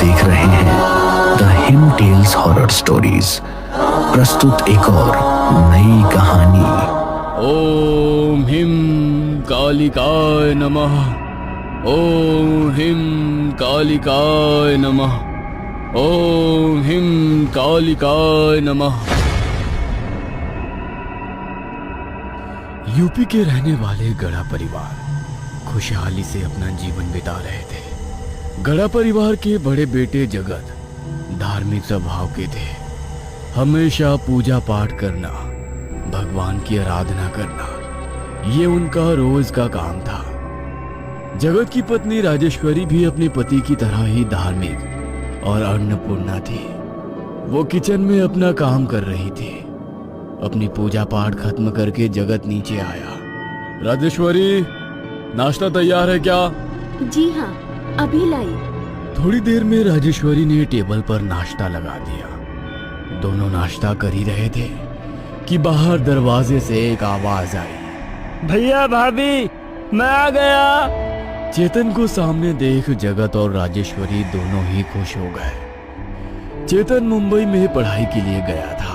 देख रहे हैं the Him tales horror stories. प्रस्तुत एक और नई कहानी। ओम हिम कालिकाय नमः। ओम हिम कालिकाय नमः। ओम हिम कालिकाय नमः। यूपी के रहने वाले गढ़ा परिवार खुशहाली से अपना जीवन बिता रहे थे। गढ़ा परिवार के बड़े बेटे जगत धार्मिक स्वभाव के थे। हमेशा पूजा पाठ करना, भगवान की आराधना करना, ये उनका रोज का काम था। जगत की पत्नी राजेश्वरी भी अपने पति की तरह ही धार्मिक और अन्नपूर्णा थी। वो किचन में अपना काम कर रही थी। अपनी पूजा पाठ खत्म करके जगत नीचे आया। राजेश्वरी, नाश्ता तैयार है क्या? जी हाँ, अभी लाई। थोड़ी देर में राजेश्वरी ने टेबल पर नाश्ता लगा दिया। दोनों नाश्ता कर ही रहे थे कि बाहर दरवाजे से एक आवाज आई। भैया भाभी, मैं आ गया। चेतन को सामने देख जगत और राजेश्वरी दोनों ही खुश हो गए। चेतन मुंबई में पढ़ाई के लिए गया था।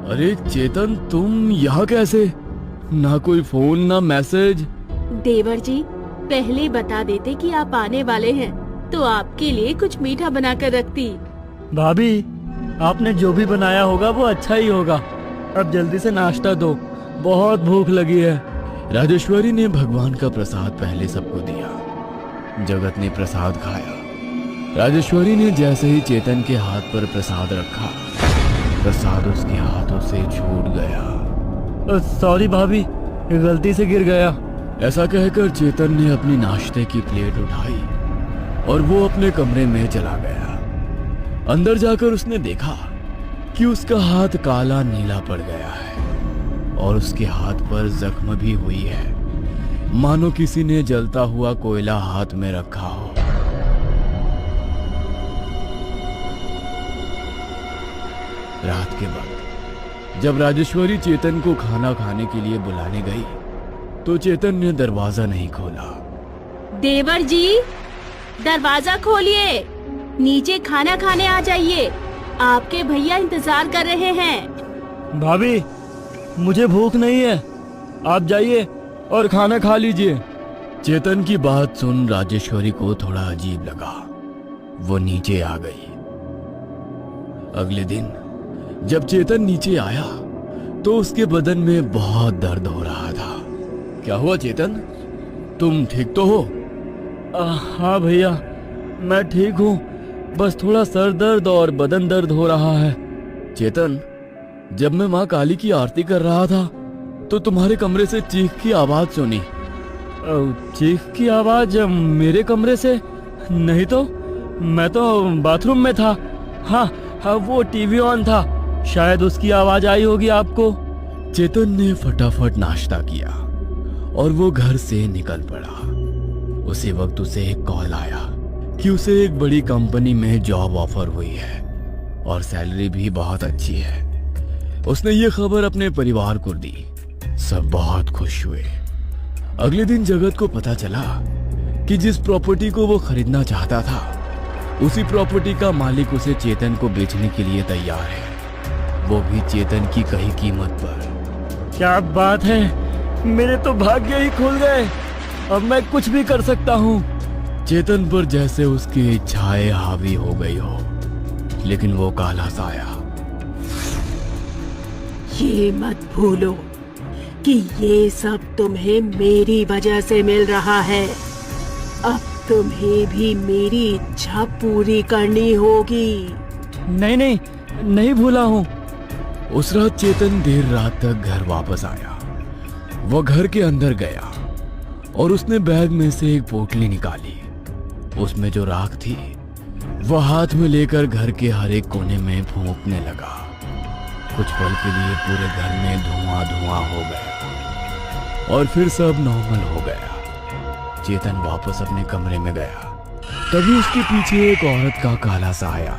अरे चेतन, तुम यहाँ कैसे? ना कोई फोन ना मैसेज। देवर जी, पहले बता देते कि आप आने वाले हैं तो आपके लिए कुछ मीठा बना कर रखती। भाभी, आपने जो भी बनाया होगा वो अच्छा ही होगा। अब जल्दी से नाश्ता दो, बहुत भूख लगी है। राजेश्वरी ने भगवान का प्रसाद पहले सबको दिया। जगत ने प्रसाद खाया। राजेश्वरी ने जैसे ही चेतन के हाथ पर प्रसाद रखा, प्रसाद उसके हाथों से छूट गया। सॉरी भाभी, गलती से गिर गया। ऐसा कहकर चेतन ने अपनी नाश्ते की प्लेट उठाई और वो अपने कमरे में चला गया। अंदर जाकर उसने देखा कि उसका हाथ काला नीला पड़ गया है और उसके हाथ पर जख्म भी हुई है, मानो किसी ने जलता हुआ कोयला हाथ में रखा हो। रात के वक्त जब राजेश्वरी चेतन को खाना खाने के लिए बुलाने गई तो चेतन ने दरवाजा नहीं खोला। देवर जी, दरवाजा खोलिए, नीचे खाना खाने आ जाइए, आपके भैया इंतजार कर रहे हैं। भाभी, मुझे भूख नहीं है, आप जाइए और खाना खा लीजिए। चेतन की बात सुन राजेश्वरी को थोड़ा अजीब लगा। वो नीचे आ गई। अगले दिन जब चेतन नीचे आया तो उसके बदन में बहुत दर्द हो रहा था। क्या हुआ चेतन, तुम ठीक तो हो? हाँ भैया, मैं ठीक हूँ, बस थोड़ा सर दर्द और बदन दर्द हो रहा है। चेतन, जब मैं माँ काली की आरती कर रहा था तो तुम्हारे कमरे से चीख की आवाज सुनी। चीख की आवाज मेरे कमरे से? नहीं तो, मैं तो बाथरूम में था। हाँ, वो टीवी ऑन था, शायद उसकी आवाज आई होगी आपको। चेतन ने फटाफट नाश्ता किया और वो घर से निकल पड़ा। उसी वक्त उसे एक कॉल आया कि उसे एक बड़ी कंपनी में जॉब ऑफर हुई है और सैलरी भी बहुत अच्छी है। उसने ये खबर अपने परिवार को दी। सब बहुत खुश हुए। अगले दिन जगत को पता चला कि जिस प्रॉपर्टी को वो खरीदना चाहता था उसी प्रॉपर्टी का मालिक उसे चेतन को बेचने के लिए तैयार है, वो भी चेतन की कही कीमत पर। क्या बात है, मेरे तो भाग्य ही खुल गए। अब मैं कुछ भी कर सकता हूँ। चेतन पर जैसे उसकी इच्छाएं हावी हो गई हो, लेकिन वो काला साया। ये मत भूलो कि ये सब तुम्हें मेरी वजह से मिल रहा है। अब तुम्हें भी मेरी इच्छा पूरी करनी होगी। नहीं नहीं, नहीं भूला हूँ। उस रात चेतन देर रात तक घर वापस आया। वो घर के अंदर गया और उसने बैग में से एक पोटली निकाली। उसमें जो राख थी वो हाथ में लेकर घर के हर एक कोने में फूंकने लगा। कुछ पल के लिए पूरे घर में धुआं धुआं हो गया और फिर सब नॉर्मल हो गया। चेतन वापस अपने कमरे में गया। तभी उसके पीछे एक औरत का काला साया।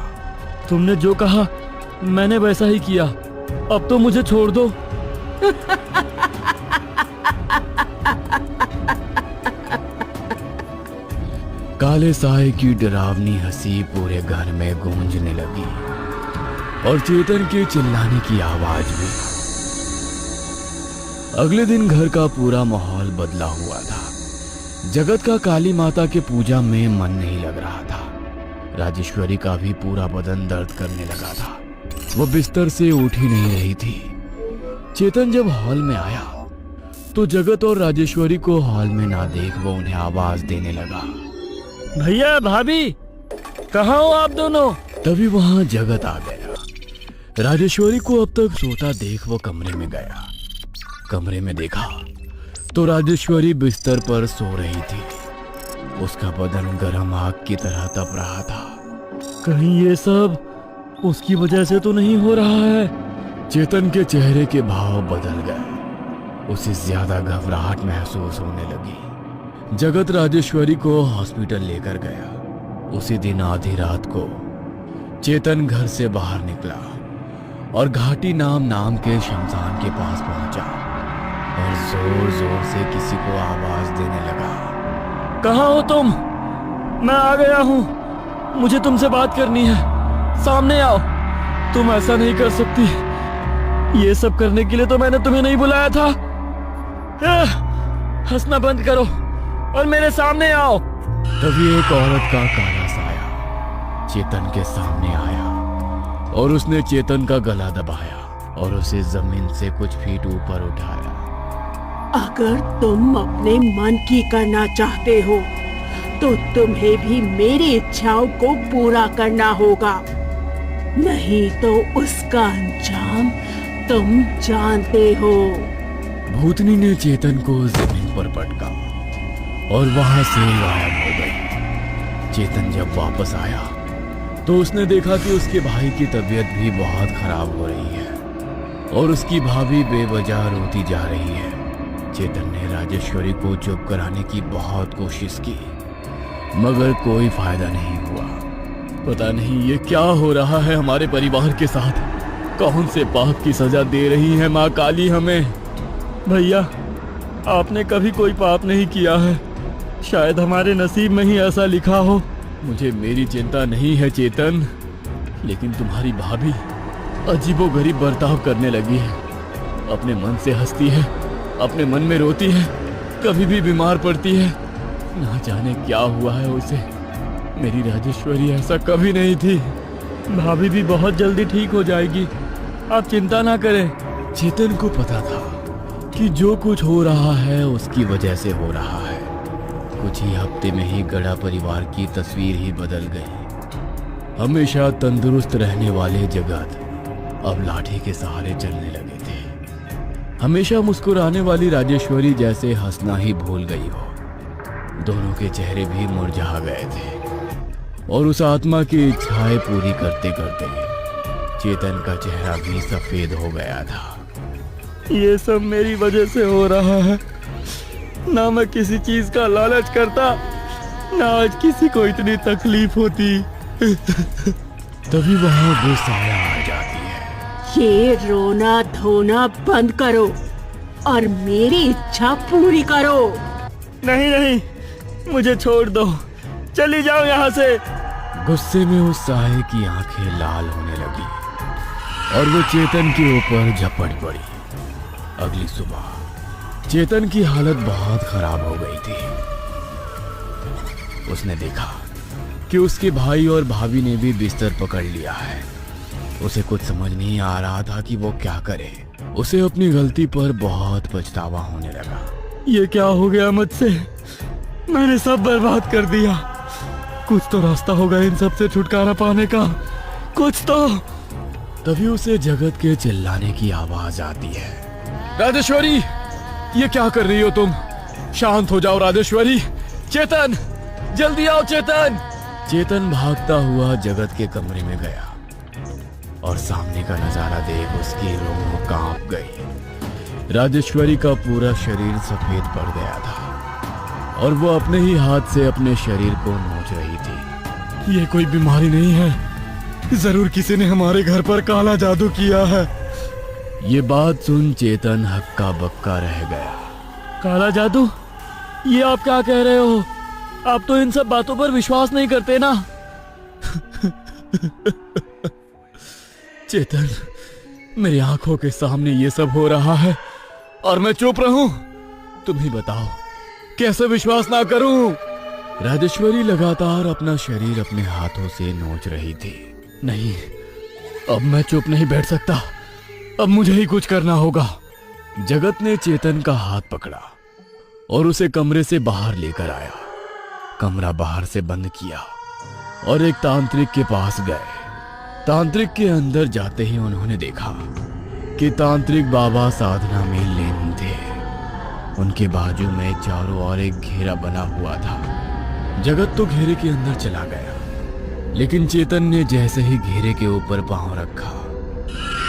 तुमने जो कहा मैंने वैसा ही किया, अब तो मुझे छोड़ दो। काले साए की डरावनी हंसी पूरे घर में गूंजने लगी और चेतन के चिल्लाने की आवाज भी। अगले दिन घर का पूरा माहौल बदला हुआ था। जगत का काली माता के पूजा में मन नहीं लग रहा था। राजेश्वरी का भी पूरा बदन दर्द करने लगा था। वो बिस्तर से उठ ही नहीं रही थी। चेतन जब हॉल में आया तो जगत और राजेश्वरी को हॉल में ना देख वो उन्हें आवाज देने लगा। भैया भाभी कहाँ हो आप दोनों? तभी वहां जगत आ गया। राजेश्वरी को अब तक सोता देख वो कमरे में गया। कमरे में देखा तो राजेश्वरी बिस्तर पर सो रही थी। उसका बदन गर्म आग की तरह तप रहा था। कहीं ये सब उसकी वजह से तो नहीं हो रहा है? चेतन के चेहरे के भाव बदल गए। उसे ज्यादा घबराहट महसूस होने लगी। जगत राजेश्वरी को हॉस्पिटल लेकर गया। उसी दिन आधी रात को चेतन घर से बाहर निकला और घाटी नाम के शमशान के पास पहुंचा और जोर जोर से किसी को आवाज देने लगा। कहाँ हो तुम? मैं आ गया हूँ। मुझे तुमसे बात करनी है। सामने आओ। तुम ऐसा नहीं कर सकती। ये सब करने के लिए तो मैंने तुम्हें नहीं बुलाया था। हंसना बंद करो और मेरे सामने आओ। तभी एक औरत का काला साया चेतन के सामने आया और उसने चेतन का गला दबाया और उसे जमीन से कुछ फीट ऊपर उठाया। अगर तुम अपने मन की करना चाहते हो तो तुम्हें भी मेरी इच्छाओं को पूरा करना होगा, नहीं तो उसका अंजाम तुम जानते हो। भूतनी ने चेतन को जमीन पर पटका और वहां से गायब हो गई। चेतन जब वापस आया तो उसने देखा कि उसके भाई की तबीयत भी बहुत खराब हो रही है और उसकी भाभी बेवजह रोती जा रही है। चेतन ने राजेश्वरी को चुप कराने की बहुत कोशिश की मगर कोई फायदा नहीं हुआ। पता नहीं ये क्या हो रहा है हमारे परिवार के साथ। कौन से पाप की सजा दे रही है माँ काली हमें? भैया आपने कभी कोई पाप नहीं किया है। शायद हमारे नसीब में ही ऐसा लिखा हो। मुझे मेरी चिंता नहीं है चेतन, लेकिन तुम्हारी भाभी अजीबोगरीब बर्ताव करने लगी है। अपने मन से हंसती है, अपने मन में रोती है, कभी भी बीमार पड़ती है। ना जाने क्या हुआ है उसे। मेरी राजेश्वरी ऐसा कभी नहीं थी। भाभी भी बहुत जल्दी ठीक हो जाएगी, आप चिंता ना करें। चेतन को पता था कि जो कुछ हो रहा है उसकी वजह से हो रहा है। कुछ ही हफ्ते में ही गढ़ा परिवार की तस्वीर ही बदल गई। हमेशा तंदुरुस्त रहने वाले जगत अब लाठी के सहारे चलने लगे थे। हमेशा मुस्कुराने वाली राजेश्वरी जैसे हंसना ही भूल गई हो। दोनों के चेहरे भी मुरझा गए थे और उस आत्मा की इच्छाएं पूरी करते करते चेतन का चेहरा भी सफेद हो गया था। ये सब मेरी वजह से हो रहा है। ना मैं किसी चीज का लालच करता, ना आज किसी को इतनी तकलीफ होती। तभी वहां वो साया आ जाती है। ये रोना धोना बंद करो और मेरी इच्छा पूरी करो। नहीं नहीं, मुझे छोड़ दो, चली जाओ यहाँ से। गुस्से में उस साये की आंखें लाल होने लगी और वो चेतन के ऊपर झपट पड़ी। अगली सुबह चेतन की हालत बहुत खराब हो गई थी। उसने देखा कि उसके भाई और भाभी ने भी बिस्तर पकड़ लिया है। उसे कुछ समझ नहीं आ रहा था कि वो क्या करे। उसे अपनी गलती पर बहुत पछतावा होने लगा। ये क्या हो गया मुझसे? मैंने सब बर्बाद कर दिया। कुछ तो रास्ता होगा इन सब से छुटकारा पाने का, कुछ तो। तभी उसे जगत के चिल्लाने की आवाज आती है। राजेश्वरी, ये क्या कर रही हो तुम? शांत हो जाओ राजेश्वरी। चेतन, जल्दी आओ चेतन। चेतन भागता हुआ जगत के कमरे में गया और सामने का नजारा देख उसकी रूह कांप गई। राजेश्वरी का पूरा शरीर सफेद पड़ गया था और वो अपने ही हाथ से अपने शरीर को नोच रही थी। ये कोई बीमारी नहीं है, जरूर किसी ने हमारे घर पर काला जादू किया है। ये बात सुन चेतन हक्का बक्का रह गया। काला जादू? ये आप क्या कह रहे हो? आप तो इन सब बातों पर विश्वास नहीं करते ना। चेतन, मेरी आंखों के सामने ये सब हो रहा है और मैं चुप रहूं? तुम ही बताओ, कैसे विश्वास ना करूं? राजेश्वरी लगातार अपना शरीर अपने हाथों से नोच रही थी। नहीं, अब मैं चुप नहीं बैठ सकता, अब मुझे ही कुछ करना होगा। जगत ने चेतन का हाथ पकड़ा और उसे कमरे से बाहर लेकर आया। कमरा बाहर से बंद किया और एक तांत्रिक के पास गए। तांत्रिक के अंदर जाते ही उन्होंने देखा कि तांत्रिक बाबा साधना में लीन थे। उनके बाजू में चारों ओर एक घेरा बना हुआ था। जगत तो घेरे के अंदर चला गया, लेकिन चेतन ने जैसे ही घेरे के ऊपर पांव रखा,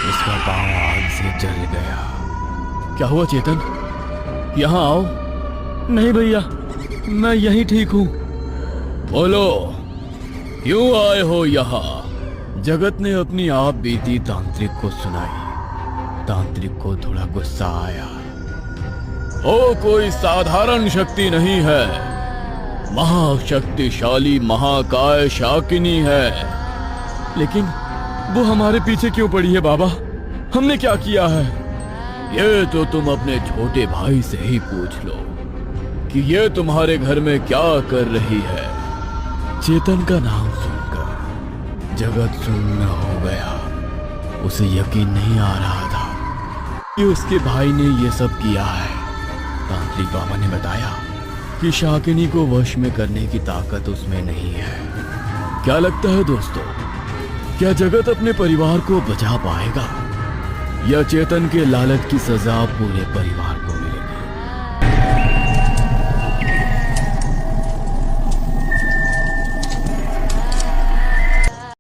उसका पांव आग से जल गया। क्या हुआ चेतन? यहाँ आओ। नहीं भैया, मैं यहीं ठीक हूँ। बोलो, क्यों आए हो यहाँ? जगत ने अपनी आप बीती तांत्रिक को सुनाई। तांत्रिक को थोड़ा गुस्सा आया। वो कोई साधारण शक्ति नहीं है, महाशक्तिशाली महाकाय शाकिनी है। लेकिन वो हमारे पीछे क्यों पड़ी है बाबा? हमने क्या किया है? ये तो तुम अपने छोटे भाई से ही पूछ लो कि ये तुम्हारे घर में क्या कर रही है। चेतन का नाम सुनकर जगत सुन्न हो गया। उसे यकीन नहीं आ रहा था कि उसके भाई ने ये सब किया है। तांत्रिक बाबा ने बताया कि शाकिनी को वश में करने की ताकत उसमें नहीं है। क्या लगता है दोस्तों, क्या जगत अपने परिवार को बचा पाएगा या चेतन के लालच की सजा पूरे परिवार को मिलेगी?